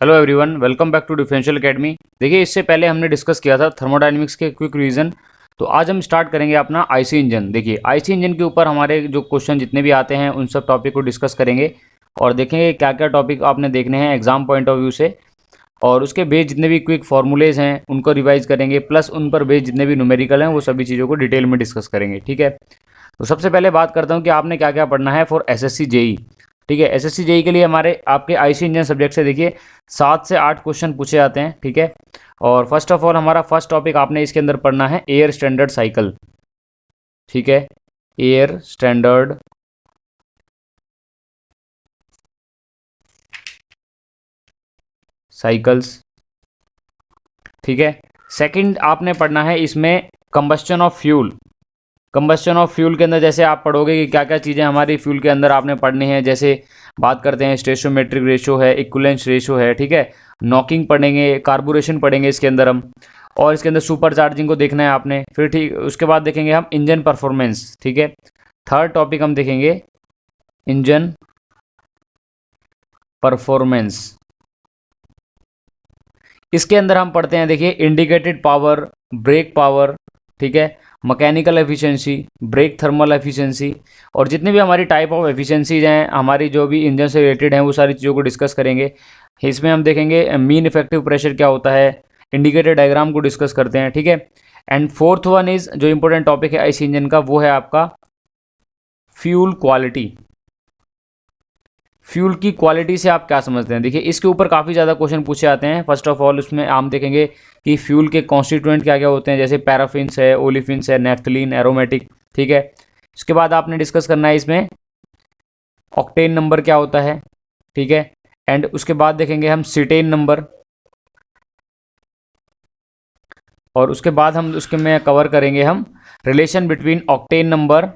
Hello everyone, welcome back to Differential Academy. देखिए, इससे पहले हमने डिस्कस किया था थर्मोडायनेमिक्स के क्विक रिवीजन। तो आज हम स्टार्ट करेंगे अपना आईसी इंजन। देखिए, आईसी इंजन के ऊपर हमारे जो क्वेश्चन जितने भी आते हैं उन सब टॉपिक को डिस्कस करेंगे और देखेंगे क्या क्या टॉपिक आपने देखने हैं एग्जाम पॉइंट ऑफ व्यू से। और उसके बेस जितने भी क्विक फार्मूलेज हैं उनको रिवाइज करेंगे, प्लस उन पर बेस जितने भी न्यूमेरिकल हैं वो सभी चीज़ों को डिटेल में डिस्कस करेंगे। ठीक है, तो सबसे पहले बात करता हूँ कि आपने क्या क्या पढ़ना है फॉर एसएससी जेई। ठीक है, एसएससी जेई के लिए हमारे आपके आईसी इंजन सब्जेक्ट से देखिए 7 से 8 क्वेश्चन पूछे जाते हैं। ठीक है, और फर्स्ट ऑफ ऑल हमारा फर्स्ट टॉपिक आपने इसके अंदर पढ़ना है एयर स्टैंडर्ड साइकिल। ठीक है, एयर स्टैंडर्ड साइकिल्स। ठीक है, सेकंड आपने पढ़ना है इसमें combustion of fuel. Combustion of fuel के अंदर जैसे आप पढ़ोगे कि क्या क्या चीज़ें हमारी फ्यूल के अंदर आपने पढ़नी है। जैसे बात करते हैं स्टोइचियोमेट्रिक रेशो है, इक्विवेलेंस रेशो है। ठीक है, नॉकिंग पढ़ेंगे, कार्बोरेशन पढ़ेंगे इसके अंदर हम, और इसके अंदर सुपर चार्जिंग को देखना है आपने। फिर ठीक उसके बाद देखेंगे हम इंजन परफॉर्मेंस। ठीक है, थर्ड टॉपिक हम देखेंगे इंजन परफॉर्मेंस। इसके अंदर हम पढ़ते हैं, देखिए, इंडिकेटेड पावर, ब्रेक पावर। ठीक है, mechanical efficiency, brake thermal efficiency, और जितने भी हमारी टाइप ऑफ एफिशिएंसीज हैं हमारी जो भी इंजन से रिलेटेड हैं वो सारी चीज़ों को डिस्कस करेंगे। इसमें हम देखेंगे मीन इफेक्टिव प्रेशर क्या होता है, इंडिकेटर डायग्राम को डिस्कस करते हैं। ठीक है, एंड फोर्थ वन इज जो इंपॉर्टेंट टॉपिक है आईसी इंजन का, वो है आपका फ्यूल क्वालिटी। फ्यूल की क्वालिटी से आप क्या समझते हैं? देखिए, इसके ऊपर काफ़ी ज़्यादा क्वेश्चन पूछे जाते हैं। फर्स्ट ऑफ ऑल उसमें हम देखेंगे कि फ्यूल के कॉन्स्टिट्यूएंट क्या क्या होते हैं, जैसे पैराफिन्स है, ओलिफिन्स है, नेफ्थलीन, एरोमेटिक। ठीक है, इसके बाद आपने डिस्कस करना है इसमें ऑक्टेन नंबर क्या होता है। ठीक है, एंड उसके बाद देखेंगे हम सीटेन नंबर, और उसके बाद हम उसके में कवर करेंगे हम relation between octane number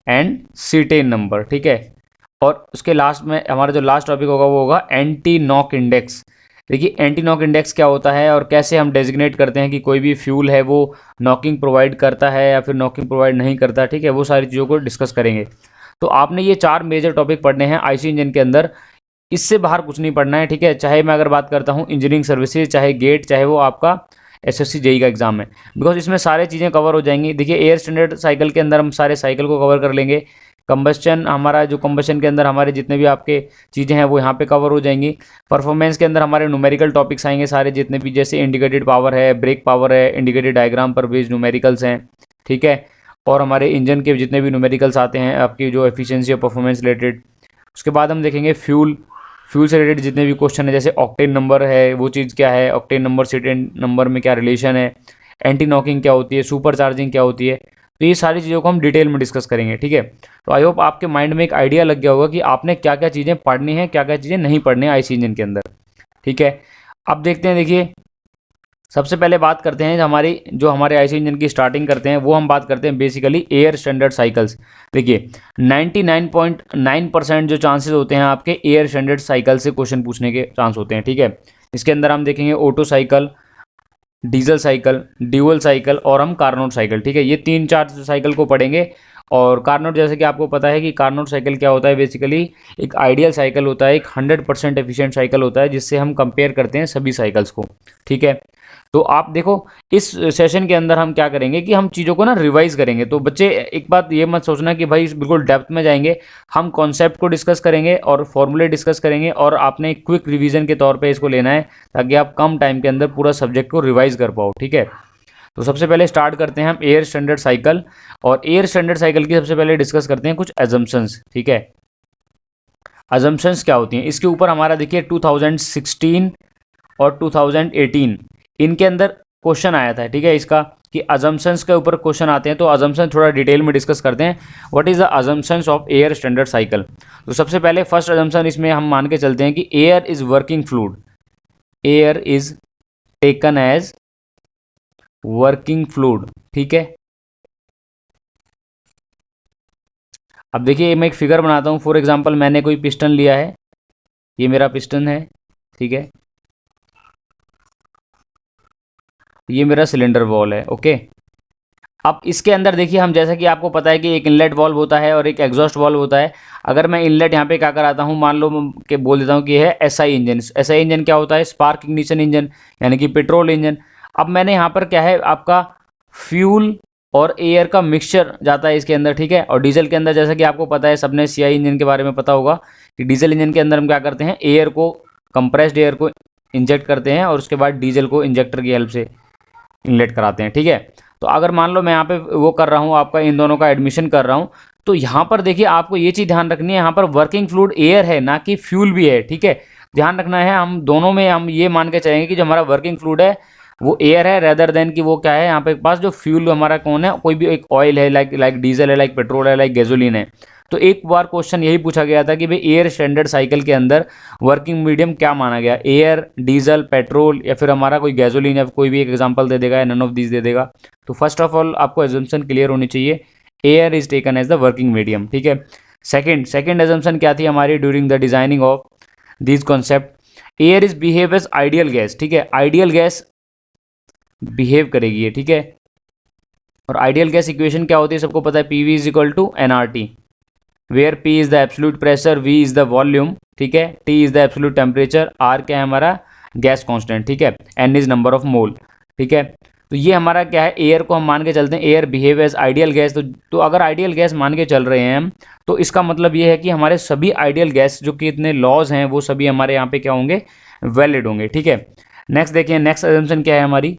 and cetane number. ठीक है, और उसके लास्ट में हमारा जो लास्ट टॉपिक होगा वो होगा एंटी नॉक इंडेक्स। देखिए, एंटी नॉक इंडेक्स क्या होता है और कैसे हम डेजिग्नेट करते हैं कि कोई भी फ्यूल है वो नॉकिंग प्रोवाइड करता है या फिर नॉकिंग प्रोवाइड नहीं करता। ठीक है, वो सारी चीज़ों को डिस्कस करेंगे। तो आपने ये 4 मेजर टॉपिक पढ़ने हैं आईसी इंजन के अंदर, इससे बाहर कुछ नहीं पढ़ना है। ठीक है, चाहे मैं अगर बात करता हूँ इंजीनियरिंग सर्विसेज, चाहे गेट, चाहे वो आपका एसएससी जेई का एग्जाम है, बिकॉज इसमें सारे चीज़ें कवर हो जाएंगी। देखिए, एयर स्टैंडर्ड साइकिल के अंदर हम सारे साइकिल को कवर कर लेंगे। कंबस्चन हमारा जो कंबस्चन के अंदर हमारे जितने भी आपके चीज़ें हैं वो यहाँ पे कवर हो जाएंगी। परफॉर्मेंस के अंदर हमारे न्यूमेरिकल टॉपिक्स आएंगे सारे जितने भी, जैसे इंडिकेटेड पावर है, ब्रेक पावर है, इंडिकेटेड डायग्राम पर बेस्ड न्यूमेरिकल्स हैं। ठीक है, और हमारे इंजन के जितने भी न्यूमेरिकल्स आते हैं आपकी जो एफिशिएंसी और परफॉर्मेंस रिलेटेड। उसके बाद हम देखेंगे फ्यूल, फ्यूल से रिलेटेड जितने भी क्वेश्चन है, जैसे ऑक्टेन नंबर है वो चीज़ क्या है, ऑक्टेन नंबर सीटेन नंबर में क्या रिलेशन है, एंटी नॉकिंग क्या होती है, सुपर चार्जिंग क्या होती है। तो ये सारी चीज़ों को हम डिटेल में डिस्कस करेंगे। ठीक है, तो आई होप आपके माइंड में एक आइडिया लग गया होगा कि आपने क्या क्या चीज़ें पढ़नी है, क्या क्या चीज़ें नहीं पढ़नी है आईसी इंजन के अंदर। ठीक है, अब देखते हैं। देखिए, सबसे पहले बात करते हैं हमारे आईसी इंजन की स्टार्टिंग करते हैं, वो हम बात करते हैं बेसिकली एयर स्टैंडर्ड साइकिल्स। देखिए, 99.9% जो चांसेस होते हैं आपके एयर स्टैंडर्ड साइकिल से क्वेश्चन पूछने के चांस होते हैं। ठीक है, इसके अंदर हम देखेंगे auto cycle, diesel cycle, dual cycle, और हम कार्नोट साइकिल। ठीक है, ये 3-4 साइकिल को पढ़ेंगे। और कार्नोट, जैसे कि आपको पता है कि कार्नोट साइकिल क्या होता है, बेसिकली एक आइडियल साइकिल होता है, एक 100% एफिशिएंट साइकिल होता है जिससे हम कंपेयर करते हैं सभी साइकिल्स को। ठीक है, तो आप देखो इस सेशन के अंदर हम क्या करेंगे कि हम चीज़ों को ना रिवाइज करेंगे। तो बच्चे, एक बात ये मत सोचना कि भाई बिल्कुल डेप्थ में जाएंगे। हम कॉन्सेप्ट को डिस्कस करेंगे और फॉर्मूले डिस्कस करेंगे, और आपने क्विक रिवीजन के तौर पे इसको लेना है ताकि आप कम टाइम के अंदर पूरा सब्जेक्ट को रिवाइज कर पाओ। ठीक है, तो सबसे पहले स्टार्ट करते हैं हम एयर स्टैंडर्ड साइकिल, और एयर स्टैंडर्ड साइकिल की सबसे पहले डिस्कस करते हैं कुछ एजम्पशंस। ठीक है, एजम्पशंस क्या होती हैं इसके ऊपर हमारा देखिए 2016 और 2018 इनके अंदर क्वेश्चन आया था। ठीक है, इसका कि अजम्पशंस के ऊपर क्वेश्चन आते हैं, तो अजम्पशन थोड़ा डिटेल में डिस्कस करते हैं। What is the assumptions of air standard cycle? तो सबसे पहले फर्स्ट अजम्पशन इसमें हम मान के चलते हैं कि air is working fluid, air is taken as working fluid. ठीक है, अब देखिए मैं एक फिगर बनाता हूँ। फॉर एग्जांपल, मैंने कोई पिस्टन लिया है, ये मेरा पिस्टन है। ठीक है, ये मेरा सिलेंडर वॉल है। ओके, अब इसके अंदर देखिए हम, जैसा कि आपको पता है कि एक इनलेट वाल्व होता है और एक एग्जॉस्ट वाल्व होता है। अगर मैं इनलेट यहाँ पे क्या कराता हूँ, मान लो कि बोल देता हूँ कि है एसआई इंजन। एसआई इंजन क्या होता है? स्पार्क इग्निशन इंजन, यानी कि पेट्रोल इंजन। अब मैंने यहाँ पर क्या है, आपका फ्यूल और एयर का मिक्सचर जाता है इसके अंदर, ठीक है। और डीजल के अंदर जैसा कि आपको पता है, सबने सीआई इंजन के बारे में पता होगा कि डीजल इंजन के अंदर हम क्या करते हैं, एयर को, कंप्रेस्ड एयर को इंजेक्ट करते हैं और उसके बाद डीजल को इंजेक्टर की हेल्प से इनलेट कराते हैं, ठीक है। तो अगर मान लो मैं यहाँ पे वो कर रहा हूँ, आपका इन दोनों का एडमिशन कर रहा हूँ, तो यहाँ पर देखिए आपको ये चीज़ ध्यान रखनी है, यहाँ पर वर्किंग फ्लूइड एयर है, ना कि फ्यूल भी है, ठीक है। ध्यान रखना है, हम दोनों में हम ये मान के चलेंगे कि जो हमारा वर्किंग फ्लूइड है वो एयर है, रेदर देन कि वो क्या है, यहाँ पे पास जो फ्यूल हमारा कौन है, कोई भी एक ऑयल है, लाइक डीजल है, लाइक पेट्रोल है, लाइक गैसोलीन है। तो एक बार क्वेश्चन यही पूछा गया था कि भाई एयर स्टैंडर्ड साइकिल के अंदर वर्किंग मीडियम क्या माना गया, एयर, डीजल, पेट्रोल, या फिर हमारा कोई गैसोलीन, या कोई भी एक एग्जांपल दे देगा या नन ऑफ दीज दे देगा। तो फर्स्ट ऑफ ऑल आपको एजम्पशन क्लियर होनी चाहिए, air is taken as the working medium, ठीक है। सेकंड एजम्पशन क्या थी हमारी during the designing of this concept, air is behave as ideal gas, ठीक है। आइडियल गैस बिहेव करेगी ये, ठीक है। और आइडियल गैस इक्वेशन क्या होती है, सबको पता है, PV is equal to nRT, where P is the absolute pressure, V is the volume, ठीक है, T is the absolute temperature, R क्या है हमारा गैस कांस्टेंट, ठीक है, n is number of mole, ठीक है। तो ये हमारा क्या है, एयर को हम मान के चलते हैं, air behave as ideal gas. तो अगर आइडियल गैस मान के चल रहे हैं हम, तो इसका मतलब ये है कि हमारे सभी आइडियल गैस जो कि इतने लॉज हैं वो सभी हमारे यहाँ पे क्या होंगे, वैलिड होंगे, ठीक है। नेक्स्ट देखिए, नेक्स्ट अजम्पशन क्या है हमारी,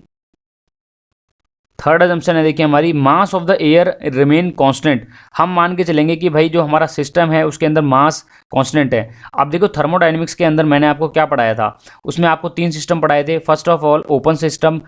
थर्ड अजम्पशन है देखिए हमारी, mass of the air remain constant. हम मान के चलेंगे कि भाई जो हमारा सिस्टम है उसके अंदर मास कांस्टेंट है। अब देखो थर्मोडायनेमिक्स के अंदर मैंने आपको क्या पढ़ाया था, उसमें आपको 3 सिस्टम पढ़ाए थे। First of all open system,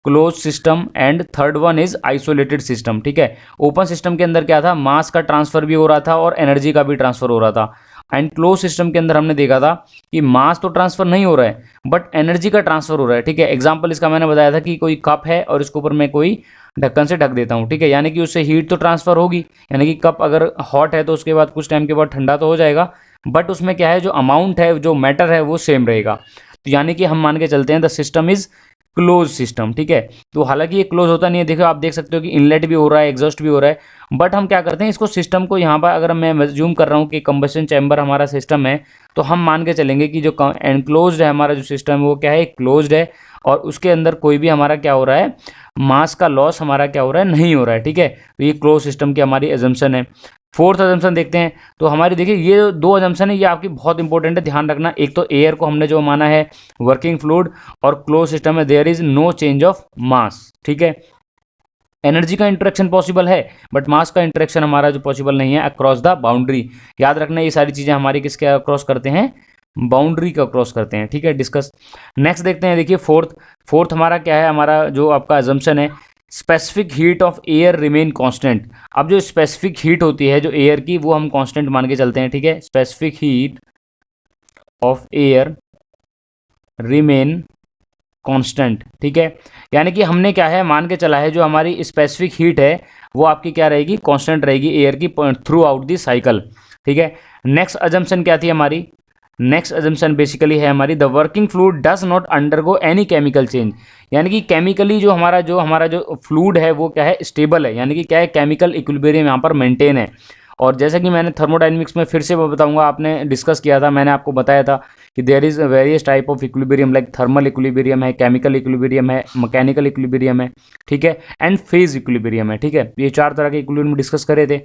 close system and third one is isolated system, ठीक है। ओपन सिस्टम के अंदर क्या था, मास का ट्रांसफर भी हो रहा था और एनर्जी का भी ट्रांसफर हो रहा था। एंड क्लोज सिस्टम के अंदर हमने देखा था कि मास तो ट्रांसफर नहीं हो रहा है बट एनर्जी का ट्रांसफर हो रहा है, ठीक है। एग्जांपल इसका मैंने बताया था कि कोई कप है और इसके ऊपर मैं कोई ढक्कन से ढक देता हूँ, ठीक है, यानी कि उससे हीट तो ट्रांसफर होगी, यानी कि कप अगर हॉट है तो उसके बाद कुछ टाइम के बाद ठंडा तो हो जाएगा, बट उसमें क्या है, जो अमाउंट है, जो मैटर है वो सेम रहेगा। तो यानी कि हम मान के चलते हैं the system is close system, ठीक है। तो हालांकि ये क्लोज होता नहीं है, देखो आप देख सकते हो कि इनलेट भी हो रहा है, एग्जॉस्ट भी हो रहा है, बट हम क्या करते हैं, इसको सिस्टम को यहाँ पर अगर मैं जूम कर रहा हूँ कि कंबशन चैम्बर हमारा सिस्टम है, तो हम मान के चलेंगे कि जो एनक्लोज्ड है हमारा जो सिस्टम है वो क्या है, क्लोज्ड है, और उसके अंदर कोई भी हमारा क्या हो रहा है, मास का लॉस हमारा क्या हो रहा है, नहीं हो रहा है, ठीक है। तो ये क्लोज सिस्टम की हमारी एजम्पशन है। फोर्थ अजम्पशन देखते हैं, तो हमारी देखिए ये 2 अजम्पशन है, ये आपकी बहुत इंपॉर्टेंट है, ध्यान रखना। एक तो एयर को हमने जो माना है वर्किंग फ्लूइड, और क्लोज सिस्टम में there is no change of mass, ठीक है। एनर्जी का इंटरेक्शन पॉसिबल है बट मास का इंटरेक्शन हमारा जो पॉसिबल नहीं है अक्रॉस द बाउंड्री। याद रखना ये सारी चीज़ें हमारी किसके अक्रॉस करते हैं, बाउंड्री का क्रॉस करते हैं, ठीक है। डिस्कस नेक्स्ट देखते हैं, देखिए फोर्थ हमारा क्या है, हमारा जो आपका अजम्पशन है, specific heat of air remain constant. अब जो स्पेसिफिक हीट होती है जो एयर की, वो हम कांस्टेंट मान के चलते हैं, ठीक है। Specific heat of air remain constant, ठीक है। यानी कि हमने क्या है मान के चला है, जो हमारी स्पेसिफिक हीट है वो आपकी क्या रहेगी, कांस्टेंट रहेगी एयर की थ्रू आउट दी साइकिल, ठीक है। नेक्स्ट अजम्पशन क्या थी हमारी, नेक्स्ट अजम्पशन बेसिकली है हमारी, the working fluid does not undergo any chemical change. यानी कि केमिकली जो हमारा जो फ्लूइड है वो क्या है, स्टेबल है, यानी कि क्या है, केमिकल इक्विलिब्रियम यहाँ पर मेंटेन है। और जैसा कि मैंने थर्मोडायनेमिक्स में फिर से बताऊंगा, आपने डिस्कस किया था, मैंने आपको बताया था कि there is various type of equilibrium, like thermal equilibrium है, केमिकल इक्विलिब्रियम है, मैकेनिकल इक्विलिब्रियम है, ठीक है, एंड फेज इक्विलिब्रियम है, ठीक है। ये 4 तरह के इक्विलिब्रियम डिस्कस करे थे।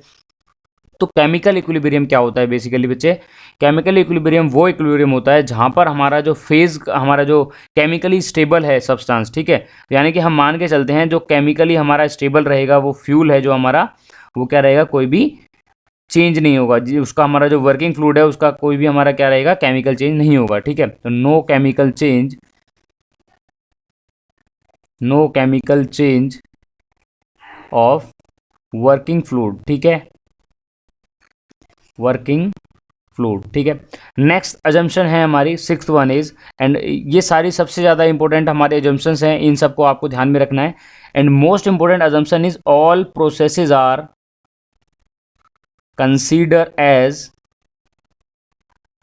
तो केमिकल इक्विलिब्रियम क्या होता है बेसिकली बच्चे, केमिकल इक्विलिब्रियम वो इक्विलिब्रियम होता है जहाँ पर हमारा जो फेज, हमारा जो केमिकली स्टेबल है सब्सटेंस, ठीक है। यानी कि हम मान के चलते हैं जो केमिकली हमारा स्टेबल रहेगा वो फ्यूल है जो हमारा, वो क्या रहेगा, कोई भी चेंज नहीं होगा जी, उसका हमारा जो वर्किंग फ्लूइड है उसका कोई भी हमारा क्या रहेगा, केमिकल चेंज नहीं होगा, ठीक है। तो no chemical change of working fluid, ठीक है, वर्किंग फ्लूइड, ठीक है। नेक्स्ट अजम्पशन है हमारी, सिक्स्थ वन इज, एंड ये सारी सबसे ज़्यादा इंपॉर्टेंट हमारे अजम्पशंस हैं, इन सबको आपको ध्यान में रखना है। And most important assumption is all processes are consider as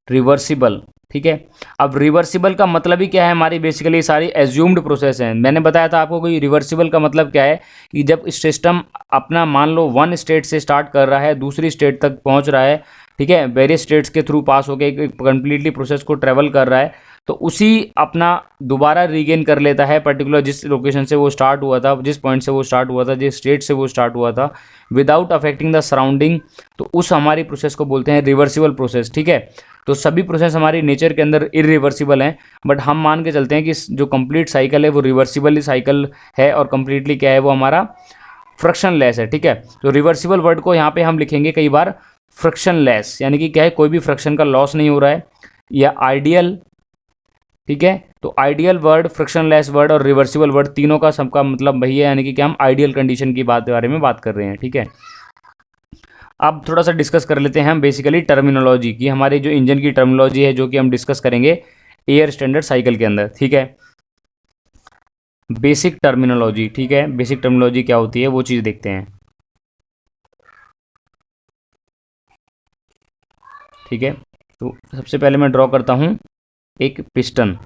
reversible, ठीक है। अब रिवर्सिबल का मतलब ही क्या है, हमारी बेसिकली सारी एज्यूम्ड प्रोसेस है। मैंने बताया था आपको कि रिवर्सिबल का मतलब क्या है कि जब सिस्टम अपना मान लो वन स्टेट से स्टार्ट कर रहा है, दूसरी स्टेट तक पहुंच रहा है, ठीक है, वेरियस स्टेट्स के थ्रू पास होकर एक कंप्लीटली प्रोसेस को ट्रेवल कर रहा है, तो उसी अपना दोबारा रीगेन कर लेता है पर्टिकुलर जिस लोकेशन से वो स्टार्ट हुआ था, जिस पॉइंट से वो स्टार्ट हुआ था, जिस स्टेट से वो स्टार्ट हुआ था, विदाउट अफेक्टिंग द सराउंडिंग, तो उस हमारी प्रोसेस को बोलते हैं रिवर्सिबल प्रोसेस, ठीक है। तो सभी प्रोसेस हमारी नेचर के अंदर इरिवर्सिबल हैं, बट हम मान के चलते हैं कि जो कंप्लीट साइकिल है वो रिवर्सिबल साइकिल है और कंप्लीटली क्या है वो हमारा फ्रिक्शनलेस है, ठीक है। तो रिवर्सिबल वर्ड को यहाँ पे हम लिखेंगे कई बार फ्रिक्शनलेस, यानी कि क्या है, कोई भी फ्रिक्शन का लॉस नहीं हो रहा है, या आइडियल, ठीक है। तो आइडियल वर्ड, फ्रिक्शनलेस वर्ड और रिवर्सिबल वर्ड तीनों का सबका मतलब वही है, यानी कि क्या हम आइडियल कंडीशन की बारे में बात कर रहे हैं, ठीक है। अब थोड़ा सा डिस्कस कर लेते हैं हम बेसिकली टर्मिनोलॉजी की, हमारी जो इंजन की टर्मिनोलॉजी है जो कि हम डिस्कस करेंगे एयर स्टैंडर्ड साइकिल के अंदर, ठीक है। बेसिक टर्मिनोलॉजी, ठीक है, बेसिक टर्मिनोलॉजी क्या होती है वो चीज़ देखते हैं, ठीक है। तो सबसे पहले मैं ड्रॉ करता हूँ एक पिस्टन,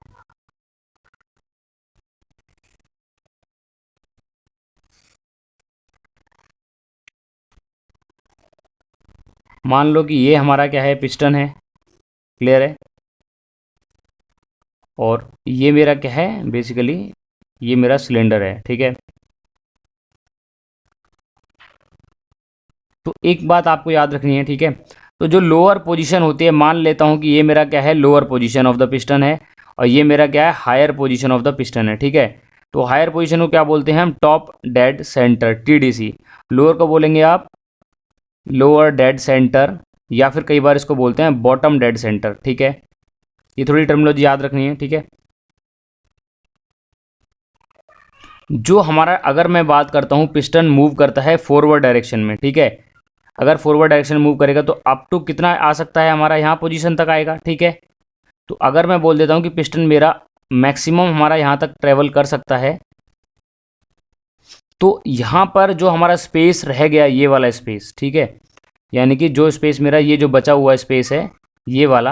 मान लो कि ये हमारा क्या है, पिस्टन है, क्लियर है, और ये मेरा क्या है, बेसिकली ये मेरा सिलेंडर है, ठीक है। तो एक बात आपको याद रखनी है, ठीक है। तो जो लोअर पोजीशन होती है, मान लेता हूँ कि ये मेरा क्या है, lower position of the piston है, और ये मेरा क्या है, higher position of the piston है, ठीक है। तो हायर पोजीशन को क्या बोलते हैं हम, top dead centre, TDC। Lower को बोलेंगे आप लोअर डेड सेंटर, या फिर कई बार इसको बोलते हैं बॉटम डेड सेंटर, ठीक है। ये थोड़ी टर्मिनोलॉजी याद रखनी है, ठीक है। जो हमारा, अगर मैं बात करता हूँ, पिस्टन मूव करता है फॉरवर्ड डायरेक्शन में, ठीक है। अगर फॉरवर्ड डायरेक्शन मूव करेगा तो अप टू कितना आ सकता है, हमारा यहाँ पोजीशन तक आएगा, ठीक है। तो अगर मैं बोल देता हूँ कि पिस्टन मेरा मैक्सिमम हमारा यहाँ तक ट्रेवल कर सकता है, तो यहाँ पर जो हमारा स्पेस रह गया, ये वाला स्पेस, ठीक है, यानी कि जो स्पेस मेरा, ये जो बचा हुआ स्पेस है ये वाला,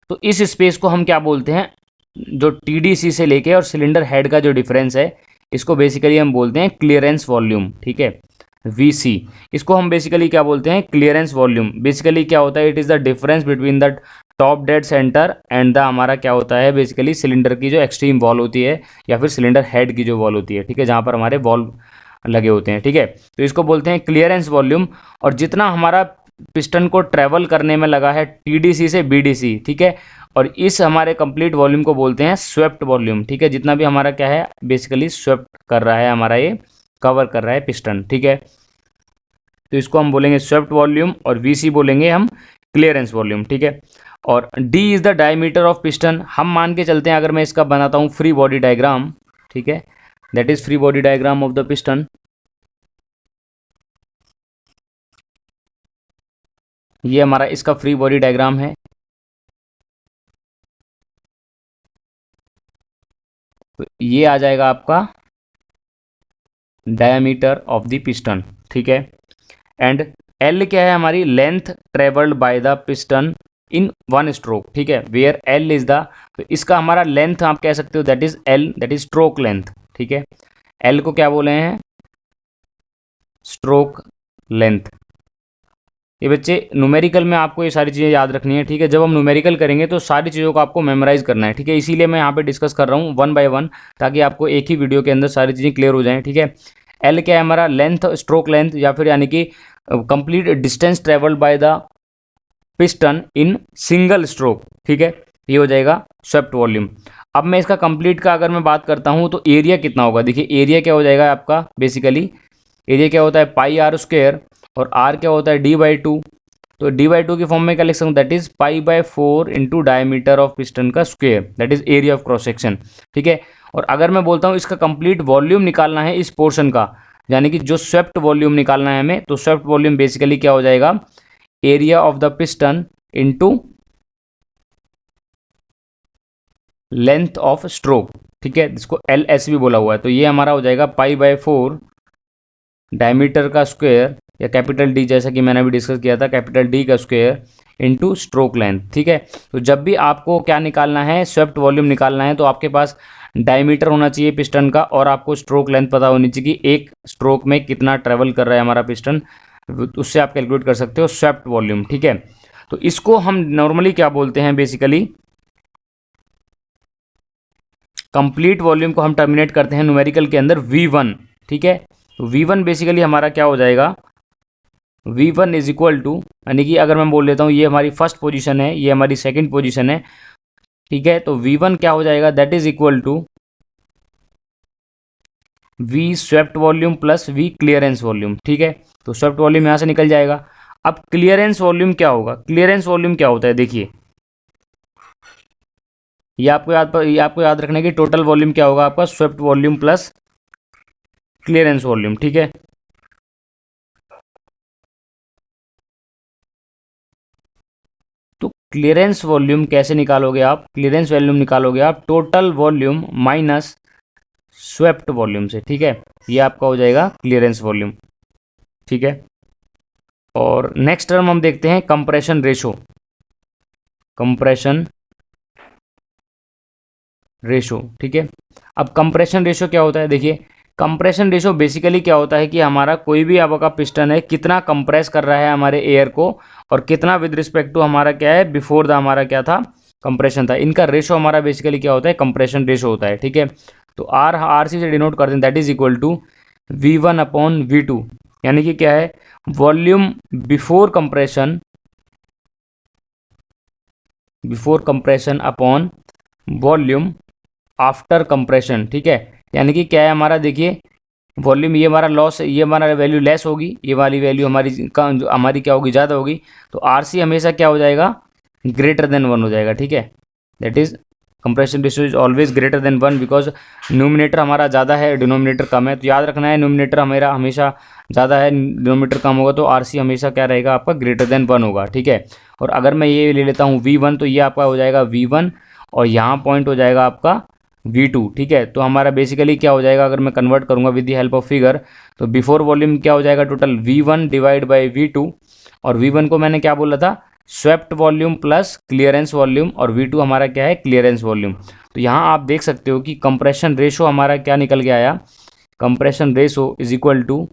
तो इस स्पेस को हम क्या बोलते हैं, जो TDC से लेके और सिलेंडर हेड का जो डिफरेंस है, इसको बेसिकली हम बोलते हैं क्लियरेंस वॉल्यूम, ठीक है, VC। इसको हम बेसिकली क्या बोलते हैं, क्लियरेंस वॉल्यूम। बेसिकली क्या होता है, it is the difference between the top dead centre and the हमारा क्या होता है, बेसिकली सिलेंडर की जो एक्सट्रीम वॉल होती है, या फिर सिलेंडर हेड की जो वॉल होती है, ठीक है, जहाँ पर हमारे वॉल्व लगे होते हैं, ठीक है। तो इसको बोलते हैं क्लियरेंस वॉल्यूम। और जितना हमारा पिस्टन को ट्रेवल करने में लगा है TDC से BDC, ठीक है, और इस हमारे कंप्लीट वॉल्यूम को बोलते हैं स्वेप्ट वॉल्यूम, ठीक है। जितना भी हमारा क्या है, बेसिकली स्वेप्ट कर रहा है, हमारा ये कवर कर रहा है पिस्टन, ठीक है। तो इसको हम बोलेंगे स्वेप्ट वॉल्यूम, और VC बोलेंगे हम क्लियरेंस वॉल्यूम, ठीक है। और D is the diameter of piston. हम मान के चलते हैं, अगर मैं इसका बनाता हूँ फ्री बॉडी डायग्राम, ठीक है, that is free body diagram of the piston. ये हमारा इसका फ्री बॉडी डायग्राम है। तो ये आ जाएगा आपका डायमीटर ऑफ द पिस्टन, ठीक है। एंड L क्या है, हमारी length travelled by the piston in one stroke, ठीक है, वेयर L इज द, तो इसका हमारा लेंथ आप कह सकते हो that is L, that is stroke length, ठीक है। L को क्या बोले हैं, स्ट्रोक लेंथ। ये बच्चे न्यूमेरिकल में आपको ये सारी चीज़ें याद रखनी है, ठीक है। जब हम न्यूमेरिकल करेंगे तो सारी चीज़ों को आपको मेमोराइज करना है, ठीक है। इसीलिए मैं यहाँ पे डिस्कस कर रहा हूँ वन बाय वन, ताकि आपको एक ही वीडियो के अंदर सारी चीज़ें क्लियर हो जाएं, ठीक है। L क्या है हमारा, लेंथ, स्ट्रोक लेंथ, या फिर यानी कि complete distance travelled by the piston in single stroke, ठीक है। ये हो जाएगा स्वेप्ट वॉल्यूम। अब मैं इसका कंप्लीट का अगर मैं बात करता हूँ तो एरिया कितना होगा, देखिए एरिया क्या हो जाएगा आपका, बेसिकली एरिया क्या होता है, पाई आर स्क्वायर, और आर क्या होता है, D/2। तो D/2 की फॉर्म में क्या लिख सकूँ, that is π/4 into diameter of piston का square, that is area of cross section, ठीक है। और अगर मैं बोलता हूँ इसका कंप्लीट वॉल्यूम निकालना है इस पोर्शन का, यानी कि जो स्वेप्ट वॉल्यूम निकालना है हमें, तो स्वेप्ट वॉल्यूम बेसिकली क्या हो जाएगा, area of the piston into length of stroke, ठीक है, जिसको LS भी बोला हुआ है। तो ये हमारा हो जाएगा π/4 डायमीटर का स्क्वायर या कैपिटल डी, जैसा कि मैंने अभी डिस्कस किया था, कैपिटल डी का स्क्वायर इनटू स्ट्रोक लेंथ, ठीक है। तो जब भी आपको क्या निकालना है, स्वेप्ट वॉल्यूम निकालना है, तो आपके पास डायमीटर होना चाहिए पिस्टन का और आपको स्ट्रोक लेंथ पता होनी चाहिए कि एक स्ट्रोक में कितना ट्रेवल कर रहा है हमारा पिस्टन, उससे आप कैलकुलेट कर सकते हो स्वेप्ट वॉल्यूम, ठीक है। तो इसको हम नॉर्मली क्या बोलते हैं, बेसिकली कंप्लीट वॉल्यूम को हम टर्मिनेट करते हैं न्यूमेरिकल के अंदर V1, ठीक है। तो V1 बेसिकली हमारा क्या हो जाएगा, V1 इज इक्वल टू, यानी कि अगर मैं बोल लेता हूँ ये हमारी फर्स्ट पोजीशन है, ये हमारी सेकंड पोजीशन है, ठीक है। तो V1 क्या हो जाएगा, that is equal to V swept volume plus V clearance volume, ठीक है। तो स्वेप्ट वॉल्यूम यहाँ से निकल जाएगा। अब क्लियरेंस वॉल्यूम क्या होगा, क्लियरेंस वॉल्यूम क्या होता है, देखिए ये आपको याद रखना है कि टोटल वॉल्यूम क्या होगा आपका, swept volume plus clearance volume, ठीक है। तो क्लियरेंस वॉल्यूम कैसे निकालोगे आप, क्लियरेंस वॉल्यूम निकालोगे आप total volume minus swept volume से, ठीक है। ये आपका हो जाएगा क्लियरेंस वॉल्यूम, ठीक है। और नेक्स्ट टर्म हम देखते हैं कंप्रेशन रेशो, कंप्रेशन रेशो, ठीक है। अब कंप्रेशन रेशो क्या होता है, देखिए कंप्रेशन रेशो बेसिकली क्या होता है कि हमारा कोई भी आपका पिस्टन है कितना कंप्रेस कर रहा है हमारे एयर को और कितना विद रिस्पेक्ट टू हमारा क्या है, बिफोर द हमारा क्या था, कंप्रेशन था, इनका रेशो हमारा बेसिकली क्या होता है, कंप्रेशन रेशो होता है, ठीक है। तो आर सी से डिनोट करते हैं, that is equal to V1 upon V2, यानी कि क्या है, volume before compression upon volume after compression, ठीक है। यानी कि क्या है हमारा, देखिए वॉल्यूम ये हमारा लॉस, ये हमारा वैल्यू लेस होगी, ये वाली वैल्यू हमारी क्या होगी, ज़्यादा होगी। तो आरसी हमेशा क्या हो जाएगा, ग्रेटर देन 1 हो जाएगा, ठीक है। That is compression ratio is always greater than 1 because numerator हमारा ज़्यादा है, डिनोमिनेटर कम है। तो याद रखना है न्यूमिनेटर हमारा हमेशा ज़्यादा है, डिनोमिनेटर कम होगा, तो आरसी हमेशा क्या रहेगा आपका, ग्रेटर देन 1 होगा, ठीक है। और अगर मैं ये ले लेता हूँ V1, तो ये आपका हो जाएगा V1 और यहाँ पॉइंट हो जाएगा आपका V2, ठीक है। तो हमारा बेसिकली क्या हो जाएगा, अगर मैं कन्वर्ट करूँगा with the help of figure, तो बिफोर वॉल्यूम क्या हो जाएगा, total V1 divide by V2, और V1 को मैंने क्या बोला था, swept volume plus clearance volume, और V2 हमारा क्या है, क्लियरेंस वॉल्यूम। तो यहाँ आप देख सकते हो कि कंप्रेशन रेशो हमारा क्या निकल के आया, compression ratio is equal to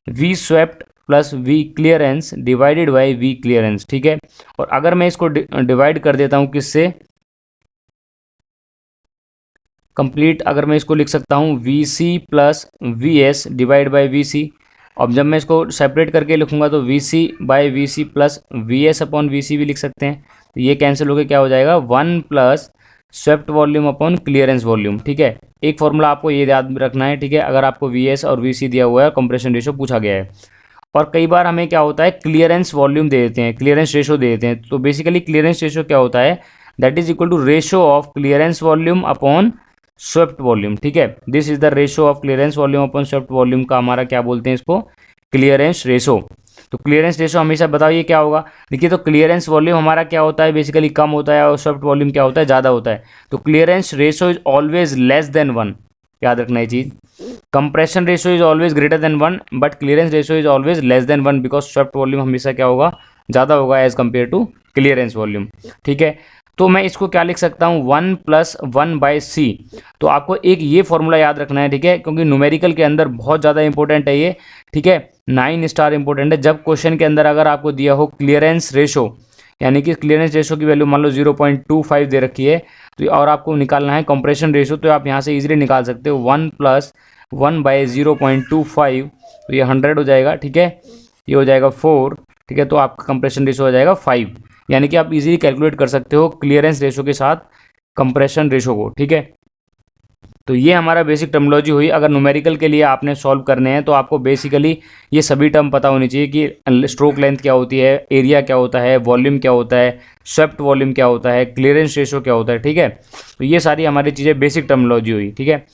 V swept plus V clearance divided by V clearance, ठीक है। और अगर मैं इसको डिवाइड कर देता हूँ किससे, कंप्लीट, अगर मैं इसको लिख सकता हूँ VC plus VS divide by VC। अब जब मैं इसको सेपरेट करके लिखूंगा तो VC by VC plus VS upon VC भी लिख सकते हैं। तो ये कैंसिल होकर क्या हो जाएगा, 1 plus swept volume upon clearance volume, ठीक है। एक फॉर्मूला आपको ये याद रखना है, ठीक है, अगर आपको VS और VC दिया हुआ है, कंप्रेशन रेशो पूछा गया है। और कई बार हमें क्या होता है, क्लियरेंस वॉल्यूम दे देते हैं, क्लियरेंस रेशो दे देते हैं। तो बेसिकली क्लियरेंस रेशो क्या होता है, that is equal to ratio of clearance volume upon swept volume, ठीक है। This is the ratio of clearance volume upon swept volume का हमारा क्या बोलते हैं इसको, क्लियरेंस रेशो। तो क्लियरेंस रेशो हमेशा बताइए क्या होगा, देखिए तो क्लियरेंस वॉल्यूम हमारा क्या होता है, बेसिकली कम होता है, और स्वेप्ट वॉल्यूम क्या होता है, ज़्यादा होता है। तो clearance ratio is always less than 1, याद रखना ये चीज़। Compression ratio is always greater than 1 but clearance ratio is always less than 1 because swept volume हमेशा क्या होगा, ज़्यादा होगा as compare to clearance volume, ठीक है। तो मैं इसको क्या लिख सकता हूँ, 1 प्लस 1 बाई सी। तो आपको एक ये फॉर्मूला याद रखना है, ठीक है, क्योंकि न्यूमेरिकल के अंदर बहुत ज़्यादा इंपॉर्टेंट है ये, ठीक है, 9 स्टार इंपॉर्टेंट है। जब क्वेश्चन के अंदर अगर आपको दिया हो क्लियरेंस रेशो, यानी कि क्लियरेंस रेशो की वैल्यू मान लो 0.25 दे रखी है, तो और आपको निकालना है कंप्रेशन रेशो, तो आप यहाँ से इजीली निकाल सकते हो 1 प्लस 1 बाई 0.25, तो ये 100 हो जाएगा, ठीक है, ये हो जाएगा 4, ठीक है। तो आपका कंप्रेशन रेशो हो जाएगा 5, यानी कि आप इजीली कैलकुलेट कर सकते हो क्लियरेंस रेशो के साथ कंप्रेशन रेशो को, ठीक है। तो ये हमारा बेसिक टर्मिनोलॉजी हुई। अगर न्यूमेरिकल के लिए आपने सॉल्व करने हैं तो आपको बेसिकली ये सभी टर्म पता होनी चाहिए कि स्ट्रोक लेंथ क्या होती है, एरिया क्या होता है, वॉल्यूम क्या होता है, स्वेप्ट वॉल्यूम क्या होता है, क्लियरेंस रेशो क्या होता है, ठीक है। तो ये सारी हमारी चीज़ें बेसिक टर्मिनोलॉजी हुई, ठीक है।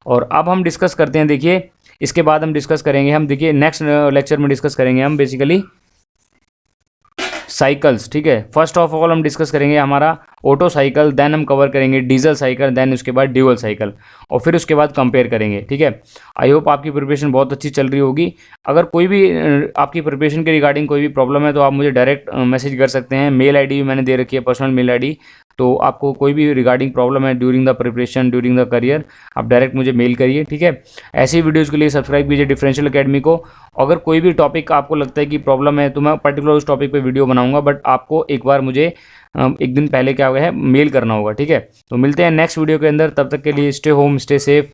और अब हम डिस्कस करते हैं, देखिए इसके बाद हम डिस्कस करेंगे, हम देखिए नेक्स्ट लेक्चर में डिस्कस करेंगे हम बेसिकली साइकिल्स, ठीक है। फर्स्ट ऑफ ऑल हम डिस्कस करेंगे हमारा ऑटो साइकिल, देन हम कवर करेंगे डीजल साइकिल, देन उसके बाद ड्यूअल साइकिल, और फिर उसके बाद कंपेयर करेंगे। ठीक है, आई होप आपकी प्रिपरेशन बहुत अच्छी चल रही होगी। अगर कोई भी आपकी प्रिपरेशन के रिगार्डिंग कोई भी प्रॉब्लम है तो आप मुझे डायरेक्ट मैसेज कर सकते हैं। मेल आईडी भी मैंने दे रखी है, पर्सनल मेल आईडी। तो आपको कोई भी रिगार्डिंग प्रॉब्लम है during the preparation, during the career, आप डायरेक्ट मुझे मेल करिए। ठीक है, ऐसी वीडियोज़ के लिए सब्सक्राइब कीजिए डिफरेंशियल अकेडमी को। अगर कोई भी टॉपिक आपको लगता है कि प्रॉब्लम है तो मैं पर्टिकुलर उस टॉपिक पे वीडियो बनाऊंगा, बट आपको एक बार मुझे एक दिन पहले क्या है मेल करना होगा। ठीक है, तो मिलते हैं नेक्स्ट वीडियो के अंदर, तब तक के लिए स्टे होम, स्टे सेफ।